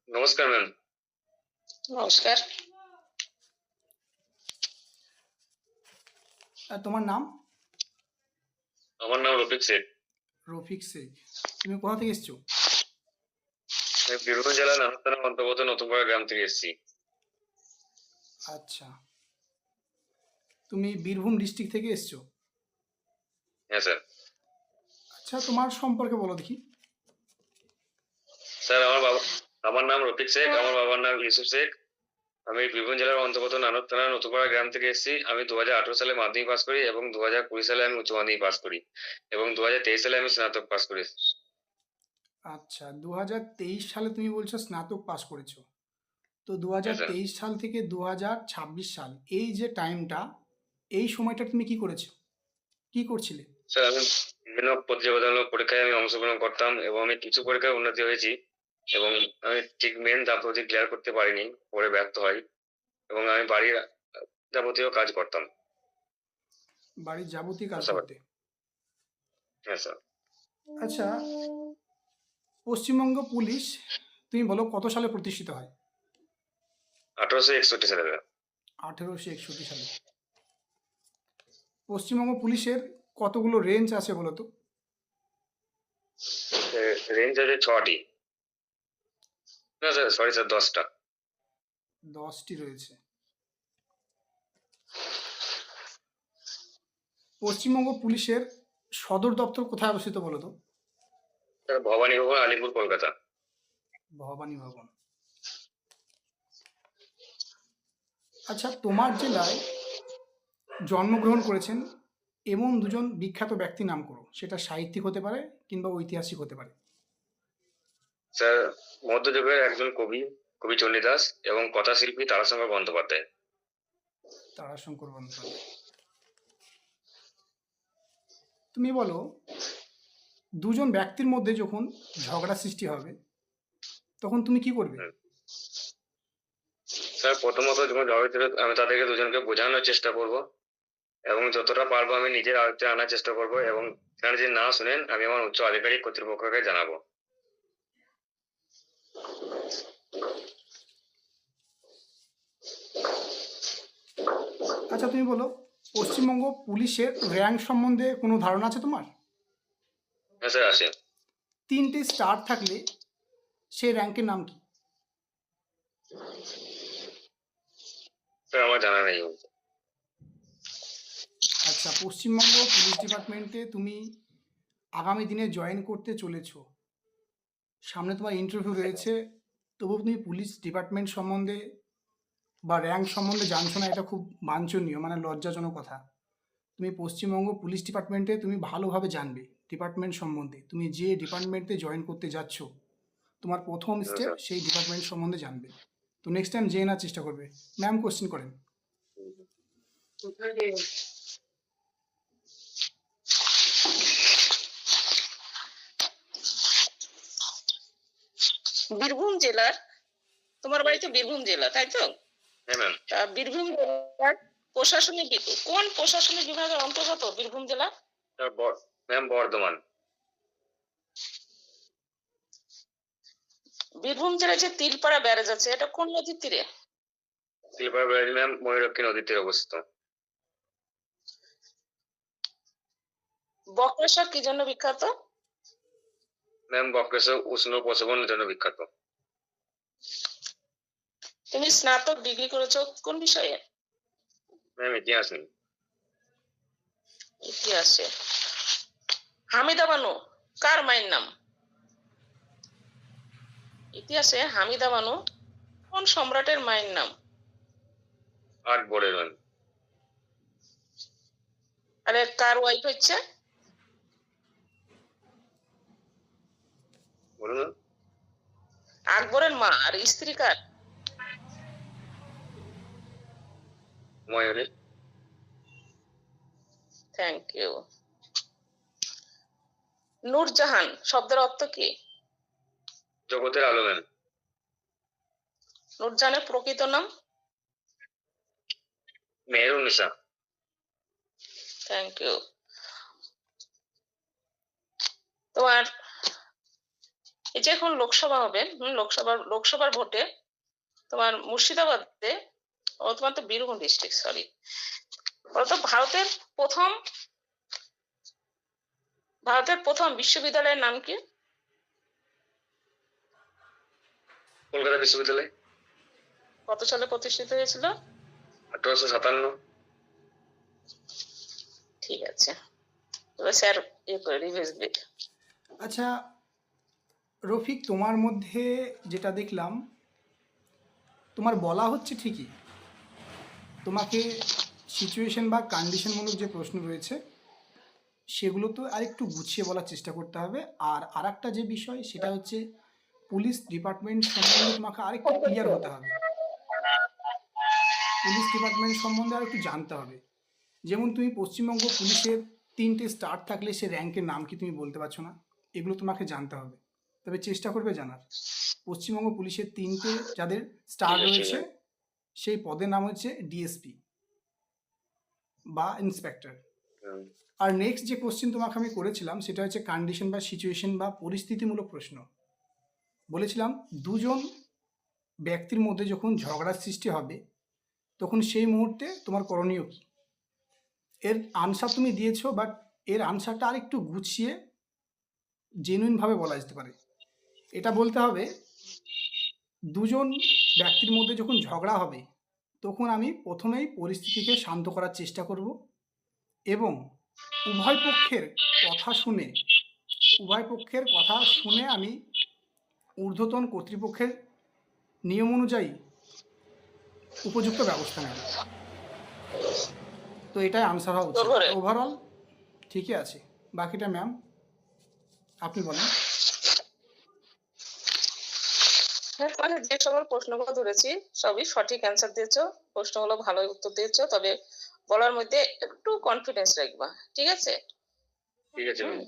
নমস্কার ম্যাম। নমস্কার। তোমার নাম? আমার নাম রফিক শেখ। রফিক শেখ। তুমি কোথা থেকে এসছো? আমি বীরভূম জেলার নানুর থানার অন্তর্গত নতুনপাড়া গ্রাম থেকে এসেছি। আচ্ছা, তুমি বীরভূম ডিস্ট্রিক্ট থেকে এসছো? হ্যাঁ স্যার। আচ্ছা, তোমার সম্পর্কে বলো দেখি। স্যার আমার নাম রফিক শেখ, আমার বাবার নাম ইউসুফ শেখ। আমি বীরভূম জেলার অন্তর্গত নানুর থানার নতুনপাড়া গ্রাম থেকে এসেছি। আমি 2018 সালে মাধ্যমিক পাস করি এবং 2020 সালে আমি উচ্চ মাধ্যমিক পাস করি এবং 2023 সালে আমি স্নাতক পাস করি। আচ্ছা, 2023 সালে তুমি বলছো স্নাতক পাস করেছো। তো হ্যাঁ স্যার। 2023 সাল থেকে 2026 সাল, এই যে টাইমটা, এই সময়টা তুমি কি করেছো? কি করছিলে? স্যার আমি বিভিন্ন প্রতিযোগিতামূলক পরীক্ষায় আমি অংশগ্রহণ করতাম এবং আমি কিছু পরীক্ষায় উন্নতি হয়েছি এবং আমি ঠিক মেন ধাপটি ক্লিয়ার করতে পারিনি, পরে ব্যর্থ হই এবং আমি বাড়ির যাবতীয় কাজ করতাম। বাড়ির যাবতীয় কাজ স্যার। করতে। হ্যাঁ স্যার। আচ্ছা, পশ্চিমবঙ্গ পুলিশ তুমি বলো কত সালে প্রতিষ্ঠিত হয়? 1861 সালে। 1861 সালে। পশ্চিমবঙ্গ পুলিশের কতগুলো রেঞ্জ আছে বলো তো? রেঞ্জ আছে 6টি। না স্যার, সরি স্যার, 10টা। 10টি রয়েছে। পশ্চিমবঙ্গ পুলিশের সদর দপ্তর কোথায় অবস্থিত বলো তো? স্যার ভবানী ভবন, আলিপুর, কলকাতা। ভবানী ভবন। আচ্ছা, তোমার জেলায় জন্মগ্রহণ করেছেন এমন দুজন বিখ্যাত ব্যক্তি নাম করো, সেটা সাহিত্যিক হতে পারে কিংবা ঐতিহাসিক হতে পারে। স্যার মধ্যযুগের একজন কবি, কবি চণ্ডীদাস এবং কথাশিল্পী তারাশঙ্কর বন্দ্যোপাধ্যায়। তারাশঙ্কর বন্দ্যোপাধ্যায়। তুমি বলো, দুজন ব্যক্তির মধ্যে যখন ঝগড়া সৃষ্টি হবে তখন তুমি কি করবে? হুম। স্যার প্রথমত যখন ঝগড়া ছিল আমি তাদেরকে দুজনকে বোঝানোর চেষ্টা করব এবং যতটা পারবো আমি নিজের আয়ত্তে আনার চেষ্টা করব এবং তারা যদি না শুনেন আমি আমার উচ্চ আধিকারিক কর্তৃপক্ষকে জানাবো। আচ্ছা, তুমি বলো, পশ্চিমবঙ্গ পুলিশের র্যাঙ্ক সম্বন্ধে কোনো ধারণা আছে তোমার? হ্যাঁ স্যার, আসে। 3টে স্টার থাকলে সেই র্যাঙ্কের নাম কি? স্যার আমার জানা নেই। আচ্ছা, পশ্চিমবঙ্গ পুলিশ ডিপার্টমেন্টে তুমি আগামী দিনে জয়েন করতে চলেছো, সামনে তোমার ইন্টারভিউ রয়েছে, তবুও তুমি পুলিশ ডিপার্টমেন্ট সম্বন্ধে বা র্যাঙ্ক সম্বন্ধে জানছো না, এটা খুব বাঞ্ছনীয়, মানে লজ্জাজনক কথা। তুমি পশ্চিমবঙ্গ পুলিশ ডিপার্টমেন্টে তুমি ভালোভাবে জানবে ডিপার্টমেন্ট সম্বন্ধে। তুমি যে ডিপার্টমেন্টে জয়েন করতে যাচ্ছ, তোমার প্রথম হ্যাঁ স্টেপ স্যার। সেই ডিপার্টমেন্ট সম্বন্ধে জানবে। তো নেক্সট টাইম জেনে নেওয়ার চেষ্টা করবে। ম্যাম কোশ্চেন করেন। বীরভূম জেলার, তোমার বাড়ি তো বীরভূম জেলা, তাই তো? হ্যাঁ ম্যাম। তা বীরভূম জেলার প্রশাসনিক কোন প্রশাসনিক বিভাগের অন্তর্গত বীরভূম জেলা? Sir ma'am Bardhaman. বীরভূম জেলায় যে তিলপাড়া ব্যারেজ আছে, এটা কোন নদীর তীরে? তিলপাড়া ব্যারেজ ম্যাম ময়ূরক্ষী নদীর তীরে অবস্থিত। বক্রেশ্বর কি জন্য বিখ্যাত? ম্যাম বক্রেশ্বর উষ্ণ প্রসবনের জন্য বিখ্যাত। তুমি স্নাতক ডিগ্রি করেছো কোন বিষয়ে? ম্যাম ইতিহাস নেই। ইতিহাসে। হামিদা বানু কার মায়ের নাম? ইতিহাসে হামিদা বানু কোন সম্রাটের মায়ের নাম? আকবরের ম্যাম। আরে কার ওয়াইফ হচ্ছে? বলুন ম্যাম। আকবরের মা। আর স্ত্রী কার? হুমায়ুনের। Thank you. নূরজাহান শব্দের অর্থ কি? জগতের আলো ম্যাম। নূরজাহানের প্রকৃত নাম? মেহেরুন্নিসা। Thank you. তোমার এই যে এখন লোকসভা হবে, লোকসভার ভোটে তোমার মুর্শিদাবাদে, তোমার তো বীরভূম ডিস্ট্রিক্ট, সরি, বলতো ভারতের প্রথম বিশ্ববিদ্যালয়ের নাম কি? কলকাতা বিশ্ববিদ্যালয়। কত সালে প্রতিষ্ঠিত হয়েছিল? 1857। ঠিক আছে, এবার স্যার রিভাইজ দিক। আচ্ছা রফিক, তোমার মধ্যে যেটা দেখলাম, তোমার বলা হচ্ছে ঠিকই, তোমাকে সিচুয়েশন বা কন্ডিশনমূলক যে প্রশ্ন রয়েছে সেগুলো তো আরেকটু গুছিয়ে বলার চেষ্টা করতে হবে। আর আরেকটা যে বিষয় সেটা হচ্ছে পুলিশ ডিপার্টমেন্ট সম্বন্ধে তোমাকে আরেকটু ক্লিয়ার হতে হবে, পুলিশ ডিপার্টমেন্ট সম্বন্ধে আর একটু জানতে হবে। যেমন তুমি পশ্চিমবঙ্গ পুলিশের 3টে স্টার থাকলে সে র্যাঙ্কের নাম কি তুমি বলতে পারছো না, এগুলো তোমাকে জানতে হবে। তবে চেষ্টা করবে জানার। পশ্চিমবঙ্গ পুলিশের 3টে যাদের স্টার ঠিক আছে, রয়েছে সেই পদের নাম হচ্ছে ডিএসপি বা ইন্সপেক্টর। হুম, আর নেক্সট যে কোশ্চেন তোমাকে আমি করেছিলাম সেটা হচ্ছে কন্ডিশন বা সিচুয়েশন বা পরিস্থিতিমূলক প্রশ্ন। বলেছিলাম দুজন ব্যক্তির মধ্যে যখন ঝগড়ার সৃষ্টি হবে তখন সেই মুহূর্তে তোমার করণীয় কী, এর আনসার তুমি দিয়েছো, বাট এর আনসারটা আর একটু গুছিয়ে জেনুইনভাবে বলা যেতে পারে। এটা বলতে হবে, দুজন ব্যক্তির মধ্যে যখন ঝগড়া হবে তখন আমি প্রথমেই পরিস্থিতিকে শান্ত করার চেষ্টা করব এবং উভয় পক্ষের কথা শুনে আমি ঊর্ধ্বতন কর্তৃপক্ষের নিয়ম অনুযায়ী উপযুক্ত ব্যবস্থা নেব। তো এটাই আনসার হওয়া উচিত। ধরে। ওভারঅল ঠিকই আছে, বাকিটা ম্যাম আপনি বলেন। হ্যাঁ, মানে যে সকল প্রশ্নগুলো ধরেছি সবই সঠিক অ্যান্সার দিয়েছো, প্রশ্নগুলো ভালোই উত্তর দিয়েছো, তবে বলার মধ্যে একটু কনফিডেন্স রাখবা, ঠিক আছে? ঠিক আছে ম্যাম।